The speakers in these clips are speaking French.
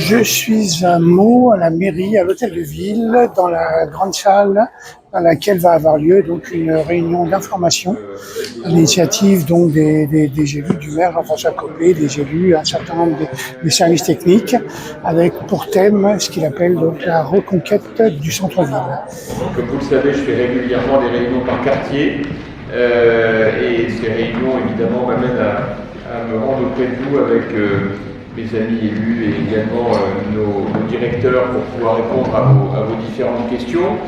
Je suis à Meaux, à la mairie, à l'hôtel de ville, dans la grande salle dans laquelle va avoir lieu donc une réunion d'information à l'initiative donc des élus du maire Jean-François Copé, des élus, un certain nombre des services techniques, avec pour thème ce qu'il appelle donc la reconquête du centre-ville. Comme vous le savez, je fais régulièrement des réunions par quartier et ces réunions évidemment m'amènent à me rendre auprès de vous avec mes amis élus et également nos directeurs pour pouvoir répondre à vos différentes questions.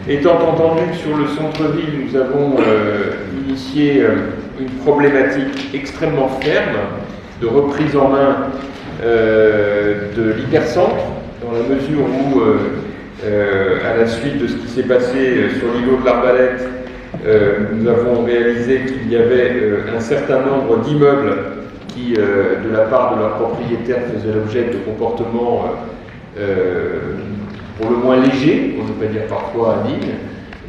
Étant entendu que sur le centre-ville, nous avons initié une problématique extrêmement ferme de reprise en main de l'hypercentre, dans la mesure où, à la suite de ce qui s'est passé sur l'îlot de l'Arbalète, nous avons réalisé qu'il y avait un certain nombre d'immeubles qui, de la part de leurs propriétaires, faisaient l'objet de comportements pour le moins légers, pour ne pas dire parfois indignes,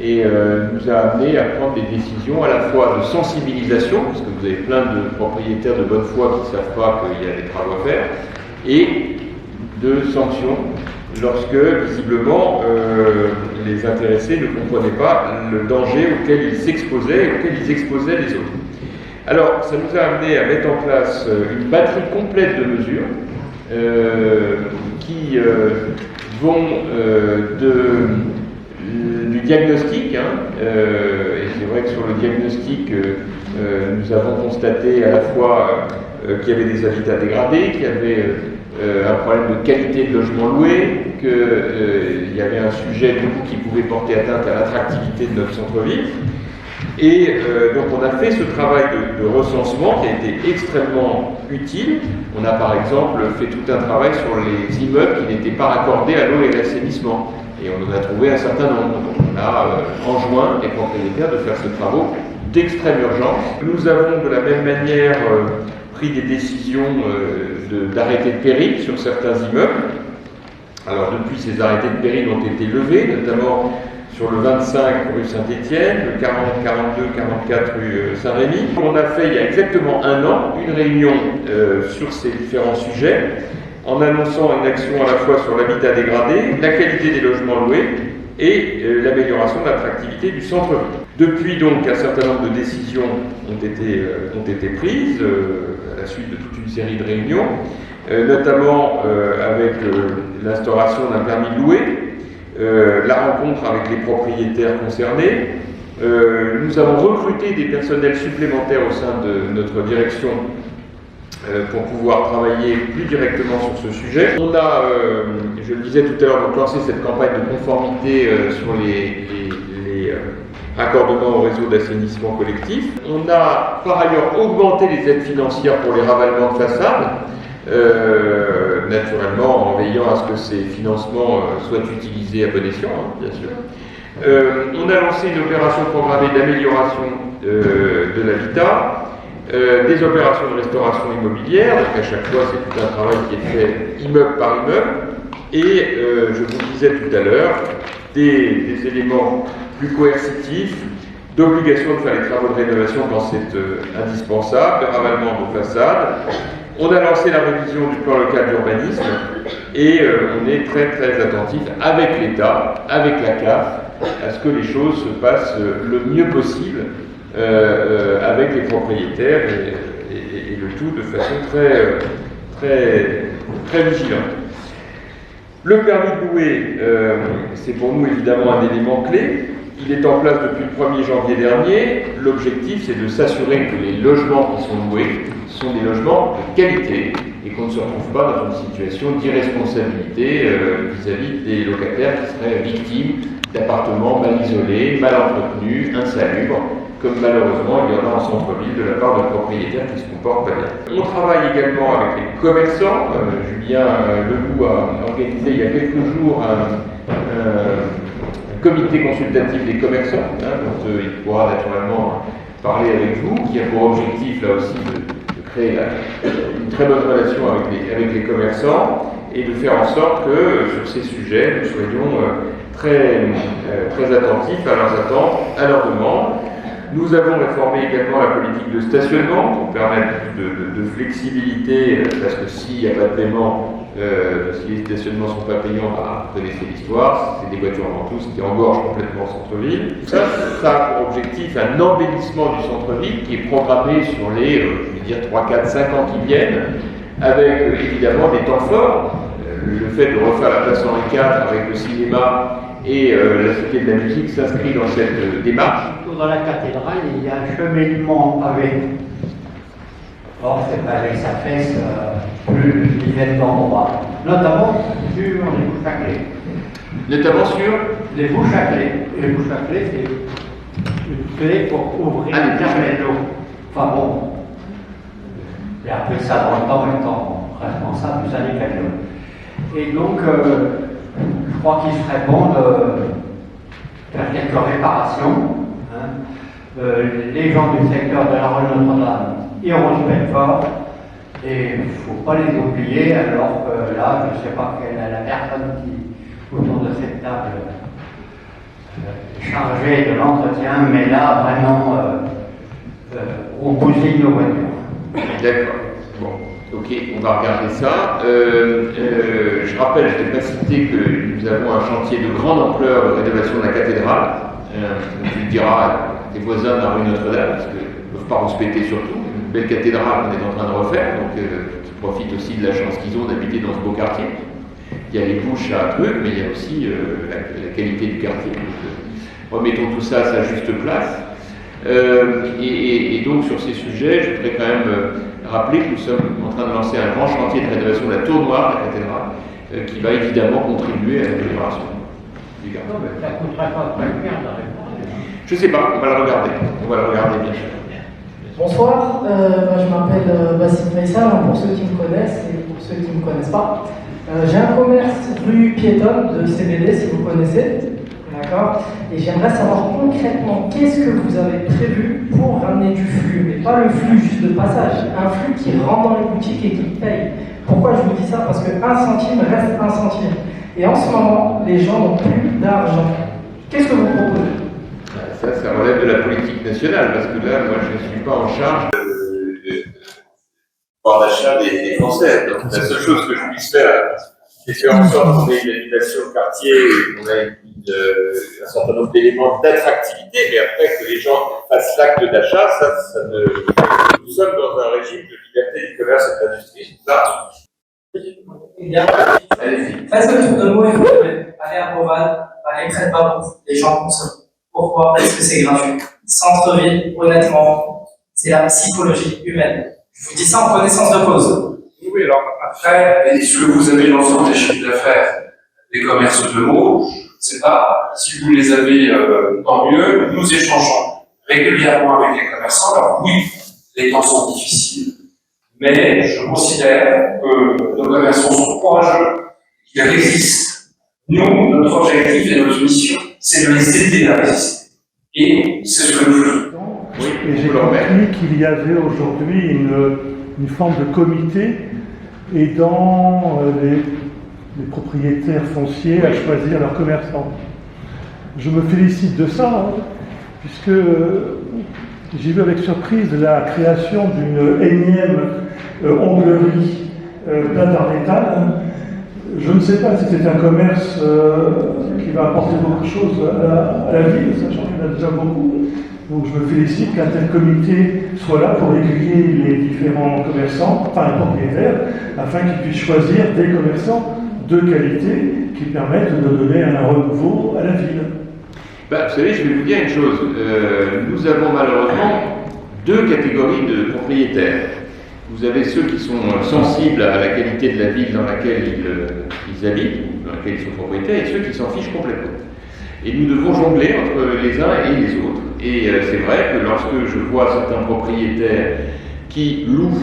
et nous a amené à prendre des décisions à la fois de sensibilisation, parce que vous avez plein de propriétaires de bonne foi qui ne savent pas qu'il y a des travaux à faire, et de sanctions lorsque, visiblement, les intéressés ne comprenaient pas le danger auquel ils s'exposaient et auquel ils exposaient les autres. Alors, ça nous a amené à mettre en place une batterie complète de mesures qui vont du diagnostic, et c'est vrai que sur le diagnostic, nous avons constaté à la fois qu'il y avait des habitats dégradés, qu'il y avait un problème de qualité de logement loué, qu'il y avait un sujet du coup qui pouvait porter atteinte à l'attractivité de notre centre-ville. Et donc on a fait ce travail de recensement qui a été extrêmement utile. On a par exemple fait tout un travail sur les immeubles qui n'étaient pas raccordés à l'eau et l'assainissement. Et on en a trouvé un certain nombre. Donc on a enjoint les propriétaires de faire ces travaux d'extrême urgence. Nous avons de la même manière pris des décisions d'arrêté de péril sur certains immeubles. Alors depuis, ces arrêtés de péril ont été levés, notamment sur le 25 rue Saint-Étienne, le 40, 42, 44 rue Saint-Rémy. On a fait il y a exactement un an une réunion sur ces différents sujets, en annonçant une action à la fois sur l'habitat dégradé, la qualité des logements loués et l'amélioration de l'attractivité du centre-ville. Depuis donc, un certain nombre de décisions ont été prises à la suite de toute une série de réunions, notamment avec l'instauration d'un permis de louer, la rencontre avec les propriétaires concernés. Nous avons recruté des personnels supplémentaires au sein de notre direction pour pouvoir travailler plus directement sur ce sujet. On a, je le disais tout à l'heure, lancé cette campagne de conformité sur les raccordements au réseau d'assainissement collectif. On a par ailleurs augmenté les aides financières pour les ravalements de façades, naturellement en veillant à ce que ces financements soient utilisés à bon escient, bien sûr. On a lancé une opération programmée d'amélioration de l'habitat, des opérations de restauration immobilière, donc à chaque fois c'est tout un travail qui est fait immeuble par immeuble, et je vous disais tout à l'heure, des éléments plus coercitifs, d'obligation de faire les travaux de rénovation quand c'est indispensable, de ravalement de façade. On a lancé la révision du plan local d'urbanisme et on est très très attentif avec l'État, avec la CAF, à ce que les choses se passent le mieux possible avec les propriétaires et le tout de façon très vigilante. Le permis de louer, c'est pour nous évidemment un élément clé. Il est en place depuis le 1er janvier dernier. L'objectif, c'est de s'assurer que les logements qui sont loués sont des logements de qualité et qu'on ne se retrouve pas dans une situation d'irresponsabilité vis-à-vis des locataires qui seraient victimes d'appartements mal isolés, mal entretenus, insalubres, comme malheureusement il y en a en centre-ville de la part de propriétaires qui se comportent pas bien. On travaille également avec les commerçants. Julien Legout a organisé il y a quelques jours un comité consultatif des commerçants, dont il pourra naturellement parler avec vous, qui a pour objectif là aussi de créer une très bonne relation avec les commerçants et de faire en sorte que sur ces sujets nous soyons très attentifs à leurs attentes, à leurs demandes. Nous avons réformé également la politique de stationnement pour permettre de flexibilité, parce que s'il n'y a pas de paiement, si les stationnements ne sont pas payants, vous connaissez l'histoire, c'est des voitures en tous qui engorgent complètement le centre-ville. Ça a pour objectif un embellissement du centre-ville qui est programmé sur les, 3, 4, 5 ans qui viennent, avec évidemment des temps forts. Le fait de refaire la place Henri IV avec le cinéma et la Cité de la musique s'inscrit dans cette démarche. Dans la cathédrale, il y a un cheminement pavé. Or, c'est pavé, ça fait plus d'une dizaine d'endroits, notamment sur les bouches à clé. Notamment sur les bouches à clé. Les bouches à clé, c'est une clé pour ouvrir les carnets d'eau. Enfin bon, j'ai appris ça dans le temps étant responsable du syndicat de l'eau. Et donc, je crois qu'il serait bon de faire quelques réparations. Les gens du secteur de la rue Notre-Dame iront se mettre fort. Et il ne faut pas les oublier, alors que là, je ne sais pas quelle est la personne qui, autour de cette table, chargée de l'entretien, mais là, vraiment, on bousille nos voitures. D'accord. Bon, ok, on va regarder ça. Je rappelle, je n'ai pas cité que nous avons un chantier de grande ampleur de rénovation de la cathédrale. Tu le diras des voisins de la rue Notre-Dame, parce qu'ils ne peuvent pas respecter surtout. Une belle cathédrale qu'on est en train de refaire, donc qui profite aussi de la chance qu'ils ont d'habiter dans ce beau quartier. Il y a les bouches à trucs, mais il y a aussi la qualité du quartier. Donc, remettons tout ça à sa juste place. Et donc sur ces sujets, je voudrais quand même rappeler que nous sommes en train de lancer un grand chantier de rénovation de la tour noire de la cathédrale, qui va évidemment contribuer à l'amélioration du quartier. Non, mais ça ne coûterait pas très cher de répondre. Je ne sais pas, on va le regarder. On va le regarder bien sûr. Bonsoir, je m'appelle Bassim Faisal, pour ceux qui me connaissent et pour ceux qui ne me connaissent pas. J'ai un commerce rue piétonne de CBD, si vous connaissez. D'accord. Et j'aimerais savoir concrètement qu'est-ce que vous avez prévu pour ramener du flux, mais pas le flux juste de passage, un flux qui rentre dans les boutiques et qui paye. Pourquoi je vous dis ça? Parce qu'un centime reste un centime. Et en ce moment, les gens n'ont plus d'argent. Qu'est-ce que vous proposez? Ça relève de la politique nationale, parce que là, moi, je ne suis pas en charge du pouvoir d'achat des Français. Donc, la seule chose que je puisse faire, c'est faire en sorte qu'on ait une animation de quartier, qu'on ait un certain nombre d'éléments d'attractivité, mais après que les gens fassent l'acte d'achat, ça ne... Nous sommes dans un régime de liberté du commerce et de l'industrie. Ça. Allez-y. Faites le tour de mots et vous pouvez aller à Beauval, aller près de Babou, les gens consomment. Pourquoi? Parce que c'est gratuit. Centre-ville, honnêtement, c'est la psychologie humaine. Je vous dis ça en connaissance de cause. Oui, alors après, est-ce que vous avez l'ensemble des chiffres d'affaires des commerces de mots? Je ne sais pas. Si vous les avez, tant mieux. Nous échangeons régulièrement avec les commerçants. Alors oui, les temps sont difficiles, mais je considère que nos commerçants sont courageux, qu'ils résistent. Nous, notre objectif et notre mission, c'est de les aider à résister. Et c'est ce que nous faisons. Et j'ai compris qu'il y avait aujourd'hui une forme de comité aidant les propriétaires fonciers à choisir leurs commerçants. Je me félicite de ça, puisque j'ai vu avec surprise la création d'une énième onglerie place d'Arlétal. Je ne sais pas si c'est un commerce qui va apporter beaucoup de choses à la ville, sachant qu'il y en a déjà beaucoup. Donc je me félicite qu'un tel comité soit là pour aiguiller les différents commerçants, enfin les propriétaires, afin qu'ils puissent choisir des commerçants de qualité qui permettent de donner un renouveau à la ville. Vous savez, je vais vous dire une chose. Nous avons malheureusement deux catégories de propriétaires. Vous avez ceux qui sont sensibles à la qualité de la ville dans laquelle ils habitent, dans laquelle ils sont propriétaires, et ceux qui s'en fichent complètement. Et nous devons jongler entre les uns et les autres. Et c'est vrai que lorsque je vois certains propriétaires qui louent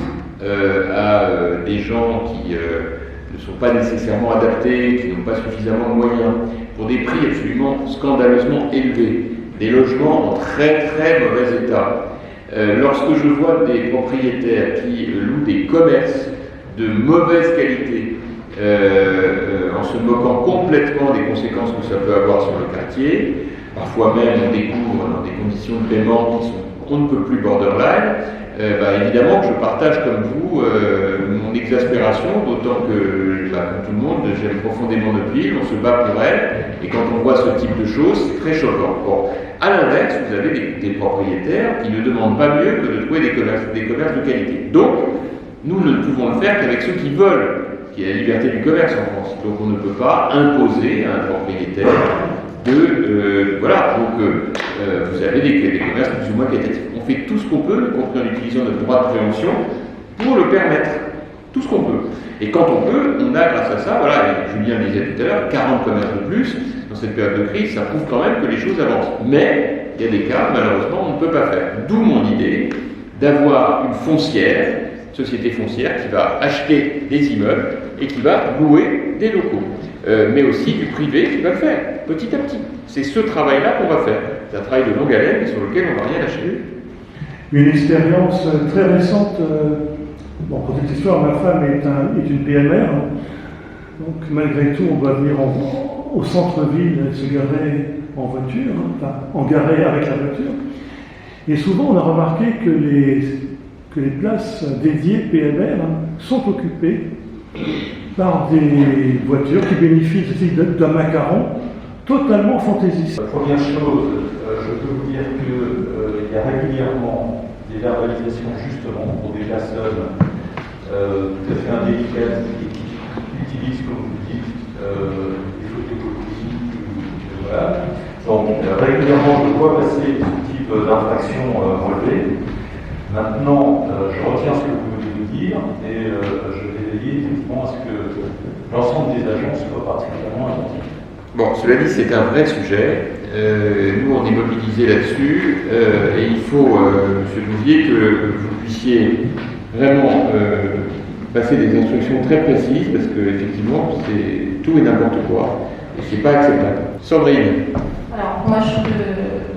à des gens qui ne sont pas nécessairement adaptés, qui n'ont pas suffisamment de moyens, pour des prix absolument scandaleusement élevés, des logements en très très mauvais état. Lorsque je vois des propriétaires qui louent des commerces de mauvaise qualité, en se moquant complètement des conséquences que ça peut avoir sur le quartier, parfois même on découvre dans des conditions de paiement qui sont on ne peut plus borderline, évidemment que je partage comme vous mon exaspération, d'autant que, comme tout le monde, j'aime profondément notre ville, on se bat pour elle, et quand on voit ce type de choses, c'est très choquant. Bon, à l'inverse, vous avez des propriétaires qui ne demandent pas mieux que de trouver des commerces de qualité. Donc, nous ne pouvons le faire qu'avec ceux qui veulent, qui est la liberté du commerce en France. Donc on ne peut pas imposer à un propriétaire vous avez des commerces plus ou moins qualitatifs. On fait tout ce qu'on peut, y compris en utilisant notre droit de préemption, pour le permettre. Tout ce qu'on peut. Et quand on peut, on a grâce à ça, et Julien le disait tout à l'heure, 40 commerces de plus dans cette période de crise, ça prouve quand même que les choses avancent. Mais il y a des cas, malheureusement, on ne peut pas faire. D'où mon idée d'avoir une société foncière qui va acheter des immeubles et qui va louer des locaux. Mais aussi du privé qui va le faire, petit à petit. C'est ce travail-là qu'on va faire. C'est un travail de longue haleine et sur lequel on ne va rien lâcher. Une expérience très récente. Pour cette histoire, ma femme est une PMR. Donc malgré tout, on doit venir au centre-ville se garer en voiture, en garer avec la voiture. Et souvent, on a remarqué que les places dédiées PMR sont occupées par des voitures qui bénéficient d'un macaron totalement fantaisiste. Première chose, je peux vous dire qu'il y a régulièrement des verbalisations justement pour des personnes tout à fait indélicates et qui utilisent, comme vous dites, des photocopies. Voilà. Donc régulièrement, je vois passer ce type d'infraction relevée. Maintenant, je retiens ce que vous voulez nous dire et je vais veiller effectivement à ce que l'ensemble des agents soit particulièrement attentif. Bon, cela dit, c'est un vrai sujet. Nous, on est mobilisés là-dessus et il faut, M. Bouvier, que vous puissiez vraiment passer des instructions très précises parce qu'effectivement, c'est tout et n'importe quoi et c'est pas acceptable. Sandrine. Alors, moi, il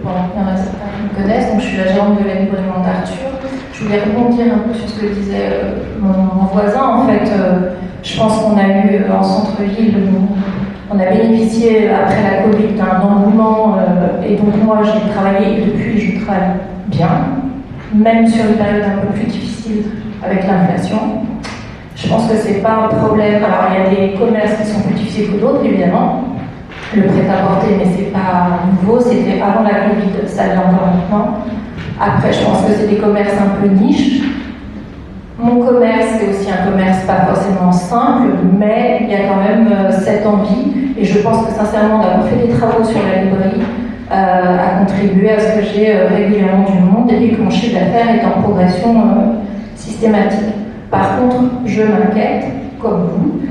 y en a certains qui me connaissent, donc je suis la gérante de la librairie d'Arthur. Je voulais rebondir un peu sur ce que disait mon voisin. En fait, je pense qu'on a eu en centre-ville, on a bénéficié après la Covid d'un engouement, et donc moi j'ai travaillé et depuis je travaille bien, même sur une période un peu plus difficile avec l'inflation. Je pense que c'est pas un problème. Alors il y a des commerces qui sont plus difficiles que d'autres, évidemment. Le prêt-à-porter, mais c'est pas nouveau, c'était avant la Covid, ça vient encore maintenant. Après, je pense que c'est des commerces un peu niches. Mon commerce, c'est aussi un commerce pas forcément simple, mais il y a quand même cette envie, et je pense que sincèrement, d'avoir fait des travaux sur la librairie a contribué à ce que j'ai régulièrement du monde et que mon chiffre d'affaires est en progression systématique. Par contre, je m'inquiète, comme vous,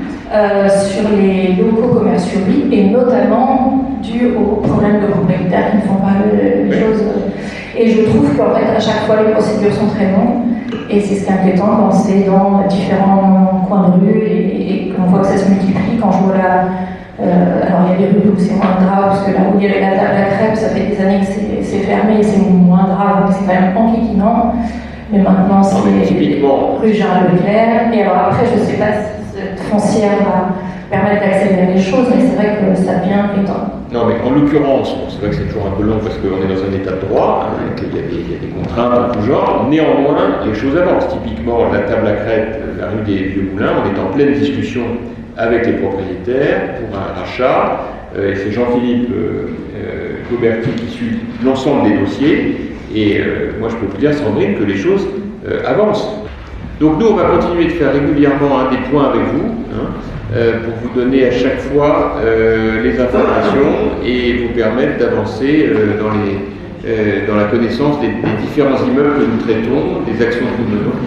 sur les locaux commerciaux, et notamment dû aux problèmes de propriétaires qui ne font pas les choses. Et je trouve qu'en fait, à chaque fois, les procédures sont très longues. Et c'est ce qui est inquiétant quand c'est dans différents coins de rue et qu'on voit que ça se multiplie. Quand je vois alors il y a des rues où c'est moins grave, parce que là où il y avait la table à crêpes, ça fait des années que c'est fermé et c'est moins grave, donc c'est quand même enquiquinant. Mais maintenant, c'est rue Gérald Leclerc. Et alors après, je ne sais pas si cette foncière va permettre d'accélérer les choses, mais c'est vrai que ça devient inquiétant. Non, mais en l'occurrence, c'est vrai que c'est toujours un peu long parce qu'on est dans un état de droit, qu'il y a des contraintes en tout genre. Néanmoins, les choses avancent. Typiquement, la table à crêpes, la rue des Vieux Moulins, on est en pleine discussion avec les propriétaires pour un rachat. Et c'est Jean-Philippe Gauberti qui suit l'ensemble des dossiers. Et moi, je peux vous dire, Sandrine, que les choses avancent. Donc nous, on va continuer de faire régulièrement des points avec vous, pour vous donner à chaque fois les informations et vous permettre d'avancer dans la connaissance des différents immeubles que nous traitons, des actions que nous menons.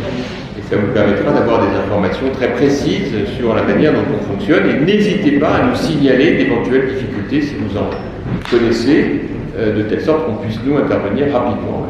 Et ça vous permettra d'avoir des informations très précises sur la manière dont on fonctionne. Et n'hésitez pas à nous signaler d'éventuelles difficultés si vous en connaissez, de telle sorte qu'on puisse nous intervenir rapidement.